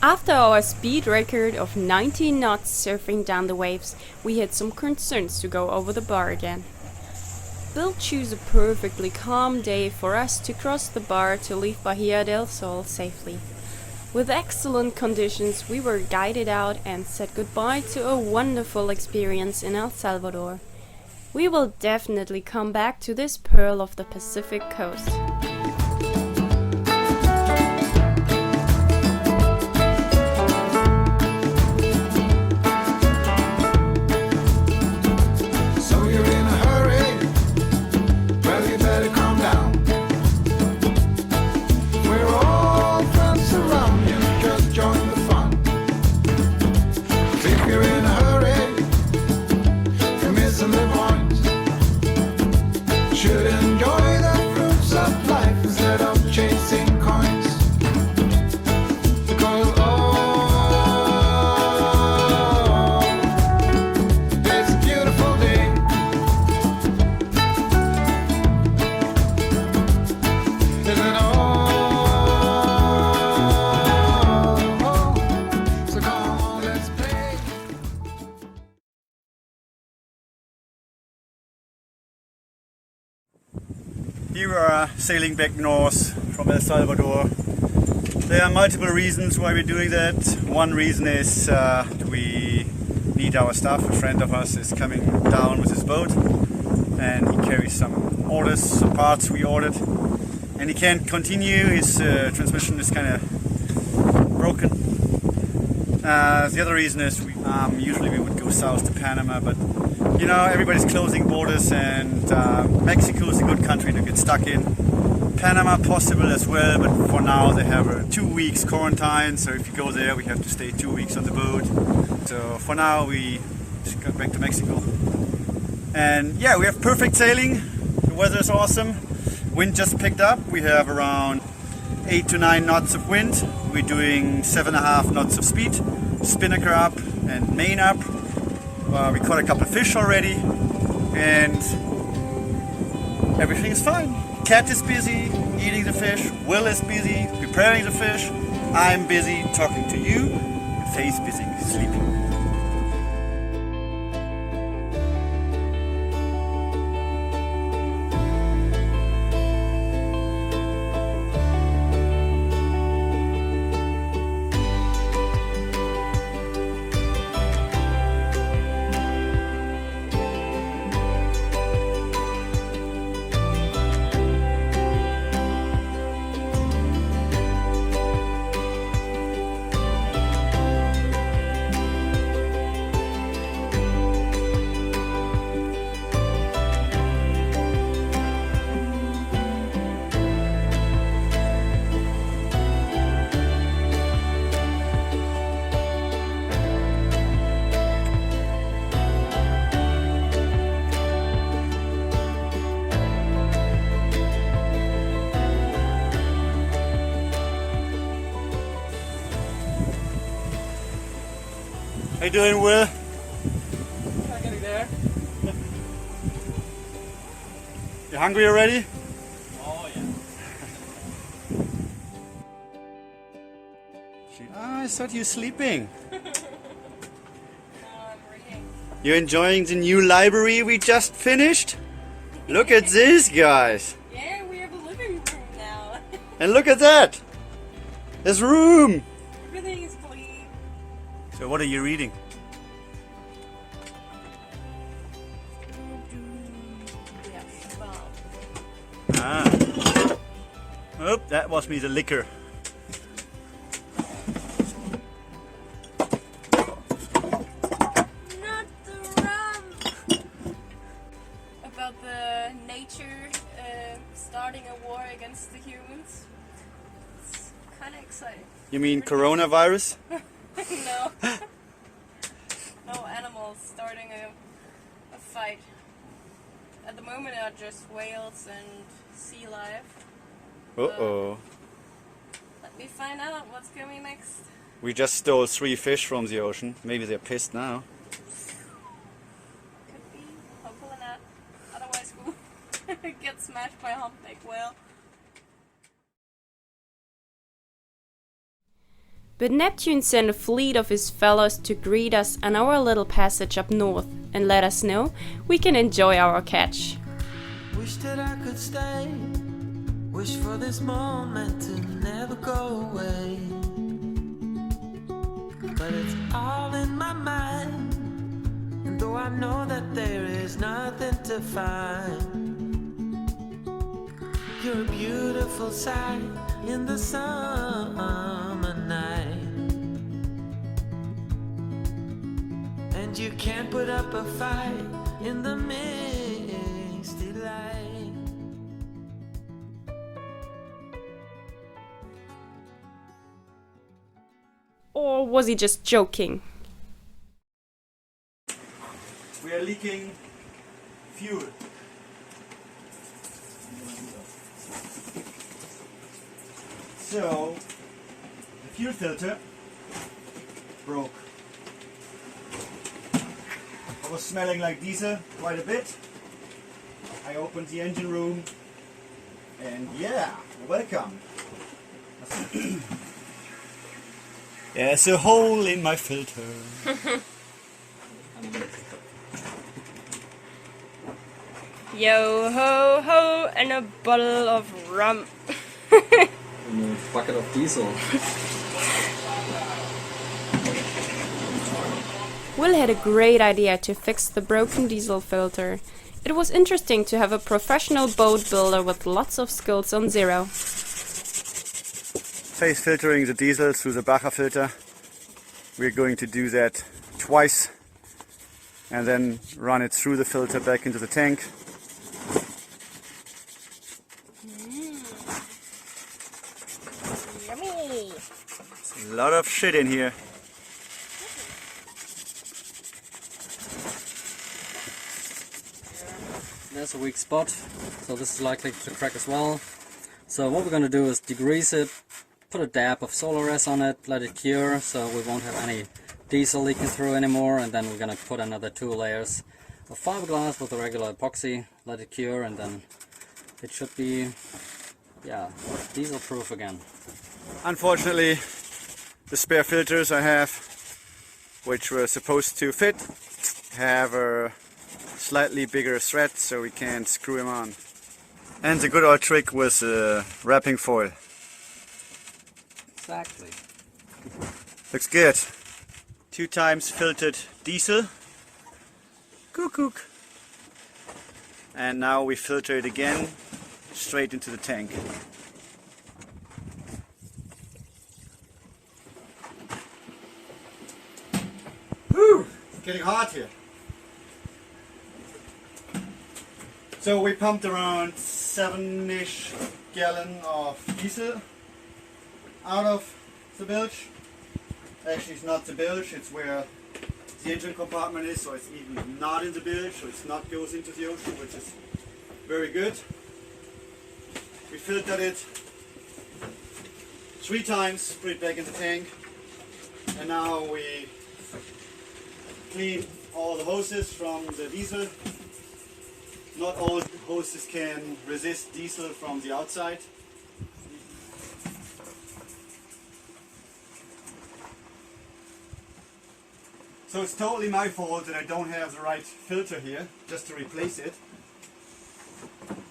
After our speed record of 19 knots surfing down the waves, we had some concerns to go over the bar again. Bill chose a perfectly calm day for us to cross the bar to leave Bahia del Sol safely. With excellent conditions, we were guided out and said goodbye to a wonderful experience in El Salvador. We will definitely come back to this pearl of the Pacific coast. Here we are sailing back north from El Salvador. There are multiple reasons why we're doing that. One reason is we need our stuff. A friend of us is coming down with his boat and he carries some orders, some parts we ordered, and he can't continue. His transmission is kind of broken. The other reason is usually we would go south to Panama, but you know, everybody's closing borders, and Mexico is a good country to get stuck in. Panama possible as well, but for now they have a 2 weeks quarantine, so if you go there we have to stay 2 weeks on the boat. So for now we just go back to Mexico. And yeah, we have perfect sailing. The weather is awesome. Wind just picked up. We have around 8 to 9 knots of wind. We're doing 7.5 knots of speed. Spinnaker up and main up. We caught a couple of fish already, and everything is fine. Cat is busy eating the fish, Will is busy preparing the fish, I'm busy talking to you, and Faye's busy sleeping. How you doing, Will? I'm getting there. You hungry already? Oh yeah. I thought you were sleeping. No, I'm reading. You enjoying the new library we just finished? Look at this, guys. Yeah, we have a living room now. And look at that. There's room. Everything is clean. So what are you reading? Yeah, well, Ah. Oh, that must be the liquor. not the rum. About the nature starting a war against the humans. It's kind of exciting. You mean coronavirus? No. No animals starting a fight. At the moment are just whales and sea life. Uh-oh. Let me find out what's coming next. We just stole 3 fish from the ocean. Maybe they're pissed now. Could be. Hopefully not. Otherwise we'll get smashed by a humpback whale. But Neptune sent a fleet of his fellows to greet us on our little passage up north and let us know we can enjoy our catch. Wish that I could stay. Wish for this moment to never go away. But it's all in my mind. And though I know that there is nothing to find, you're a beautiful sight in the summer night. And you can't put up a fight in the misty light. Or was he just joking? We are leaking fuel. So, the fuel filter broke. It was smelling like diesel quite a bit. I opened the engine room and yeah, welcome. There's a hole in my filter. Yo ho ho, and a bottle of rum. And a bucket of diesel. Will had a great idea to fix the broken diesel filter. It was interesting to have a professional boat builder with lots of skills on ZERO. Phase filtering the diesel through the Bacher filter. We're going to do that twice and then run it through the filter back into the tank. Yummy. A lot of shit in here. There's a weak spot, so this is likely to crack as well. So what we're going to do is degrease it, put a dab of solar S on it, let it cure so we won't have any diesel leaking through anymore, and then we're going to put another 2 layers of fiberglass with a regular epoxy, let it cure, and then it should be, yeah, diesel proof again. Unfortunately, the spare filters I have, which were supposed to fit, have a slightly bigger thread, so we can't screw them on. And the good old trick was wrapping foil. Exactly. Looks good. 2 times filtered diesel. Cuckoo. And now we filter it again straight into the tank. Whew! It's getting hot here. So we pumped around 7-ish gallon of diesel out of the bilge. Actually, it's not the bilge, it's where the engine compartment is, so it's even not in the bilge, so it's not goes into the ocean, which is very good. We filtered it 3 times, put it back in the tank, and now we clean all the hoses from the diesel. Not all hoses can resist diesel from the outside. So it's totally my fault that I don't have the right filter here, just to replace it.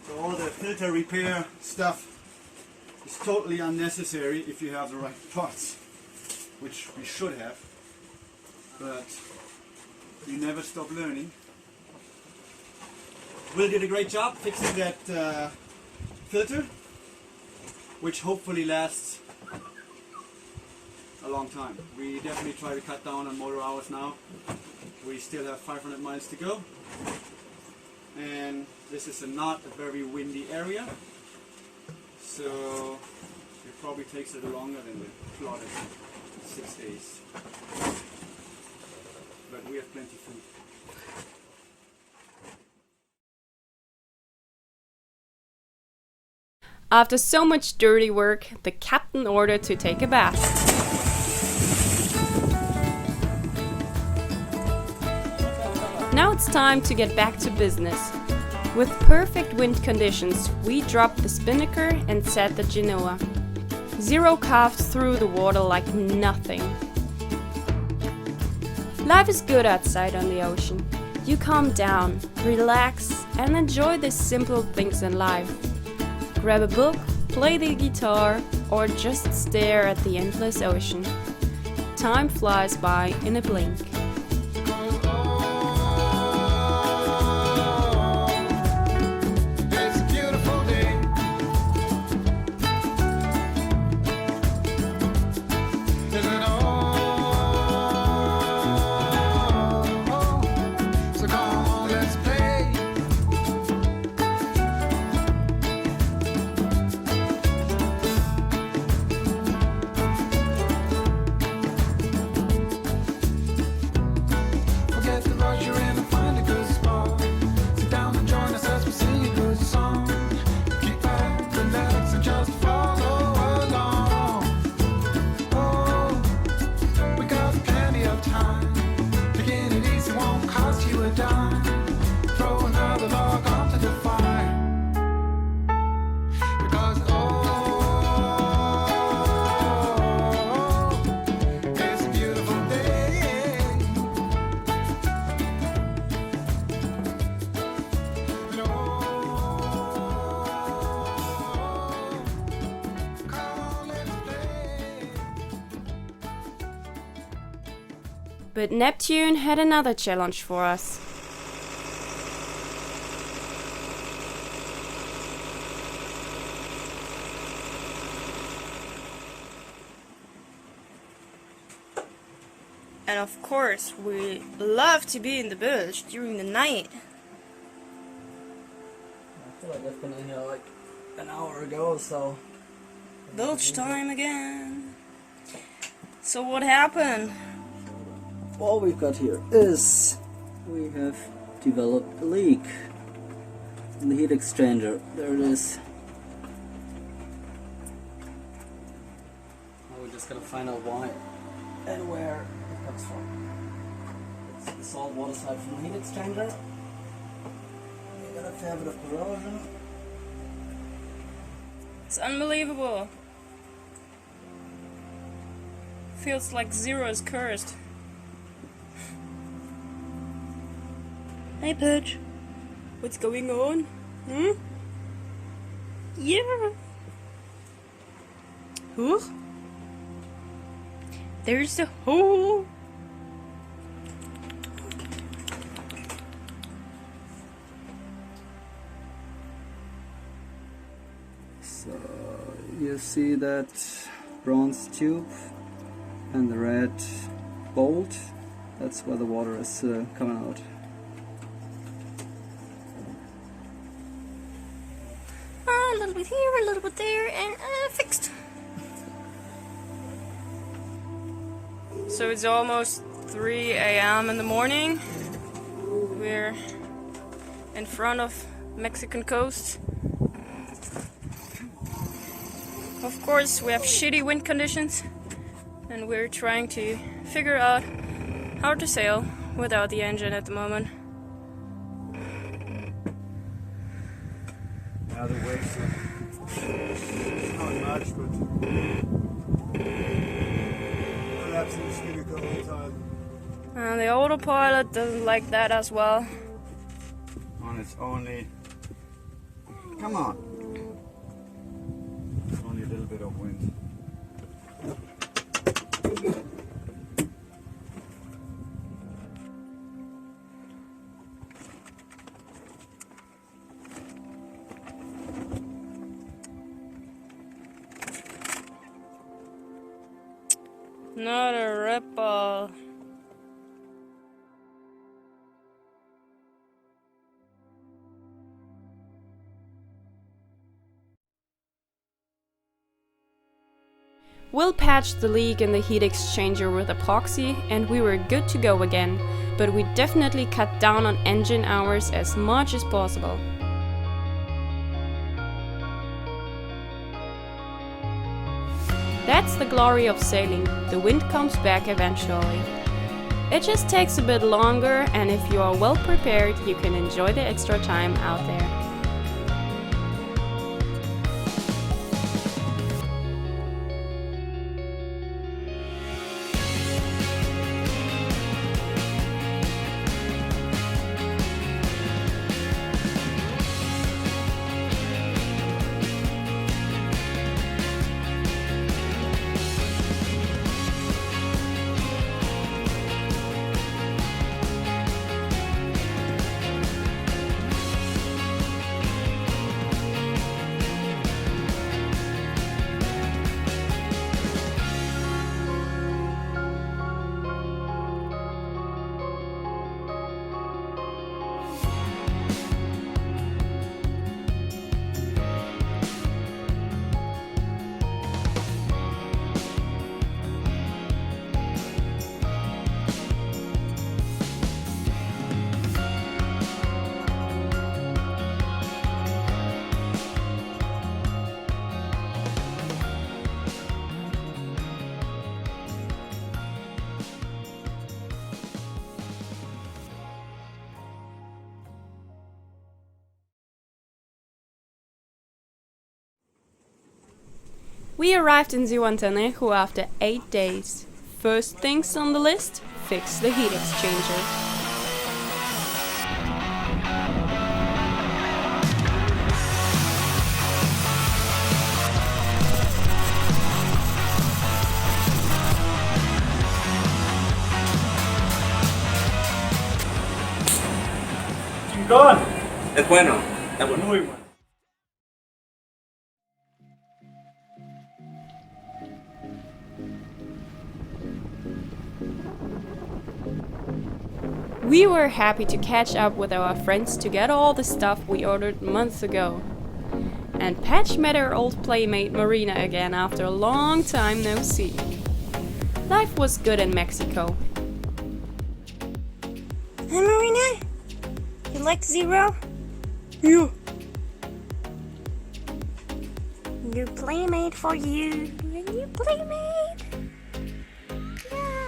So all the filter repair stuff is totally unnecessary if you have the right parts, which we should have, but you never stop learning. Will did a great job fixing that filter, which hopefully lasts a long time. We definitely try to cut down on motor hours now. We still have 500 miles to go, and this is not a very windy area, so it probably takes a little longer than the plotted 6 days. But we have plenty of food. After so much dirty work, the captain ordered to take a bath. Now it's time to get back to business. With perfect wind conditions, we dropped the spinnaker and set the Genoa. ZERO carved through the water like nothing. Life is good outside on the ocean. You calm down, relax, and enjoy the simple things in life. Grab a book, play the guitar, or just stare at the endless ocean. Time flies by in a blink. But Neptune had another challenge for us. And of course, we love to be in the bilge during the night. I feel like I've been in here like an hour ago, so... Bilge time again. So what happened? All we've got here is we have developed a leak in the heat exchanger. There it is. Now we're just gonna find out why and where it comes from. It's the salt water side from the heat exchanger. We got a fair bit of corrosion. It's unbelievable. Feels like ZERO is cursed. Hey, Pidge. What's going on? Yeah. Huh? There's the hole. So you see that bronze tube and the red bolt. That's where the water is coming out. A little bit here, a little bit there, and fixed. So it's almost 3 a.m. in the morning. We're in front of Mexican coast. Of course, we have shitty wind conditions, and we're trying to figure out how to sail without the engine at the moment. Yeah, the waves are not much, but perhaps it's really cold all the time. And the autopilot doesn't like that as well. And it's only, come on, only a little bit of wind. Not a ripple. Will patched the leak in the heat exchanger with epoxy and we were good to go again, but we definitely cut down on engine hours as much as possible. That's the glory of sailing, the wind comes back eventually. It just takes a bit longer, and if you are well prepared, you can enjoy the extra time out there. We arrived in Zihuatanejo after 8 days. First things on the list, fix the heat exchanger. Chingón. Es bueno, está bueno. Muy bueno. We were happy to catch up with our friends to get all the stuff we ordered months ago. And Patch met her old playmate Marina again after a long time no see. Life was good in Mexico. Hi, Marina. You like ZERO? Yeah. New playmate for you. A new playmate. Yeah.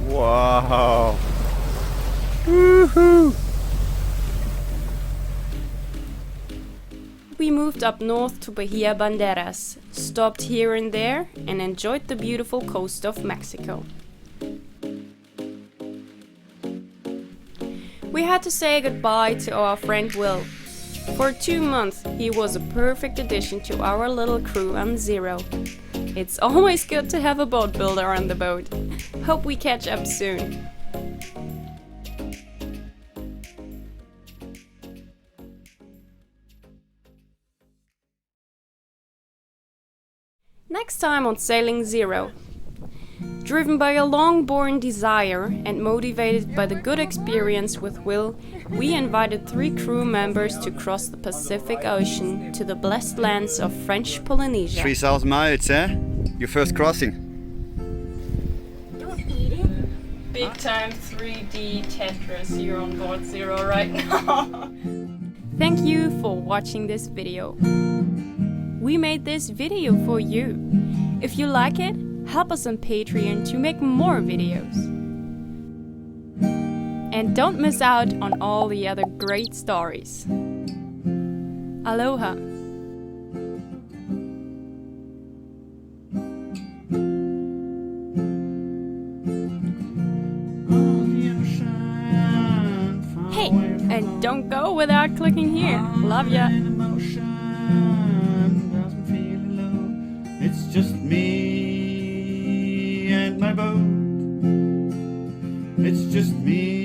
Wow. Woohoo. We moved up north to Bahia Banderas, stopped here and there, and enjoyed the beautiful coast of Mexico. We had to say goodbye to our friend Will. For 2 months, he was a perfect addition to our little crew on ZERO. It's always good to have a boat builder on the boat. Hope we catch up soon. Next time on Sailing ZERO. Driven by a long-born desire and motivated by the good experience with Will, we invited 3 crew members to cross the Pacific Ocean to the blessed lands of French Polynesia. 3,000 miles, eh? Your first crossing. Big time 3D Tetris, you're on board ZERO right now. Thank you for watching this video. We made this video for you. If you like it, help us on Patreon to make more videos. And don't miss out on all the other great stories. Aloha! Hey, and don't go without clicking here. Love ya! It's just me and my boat. It's just me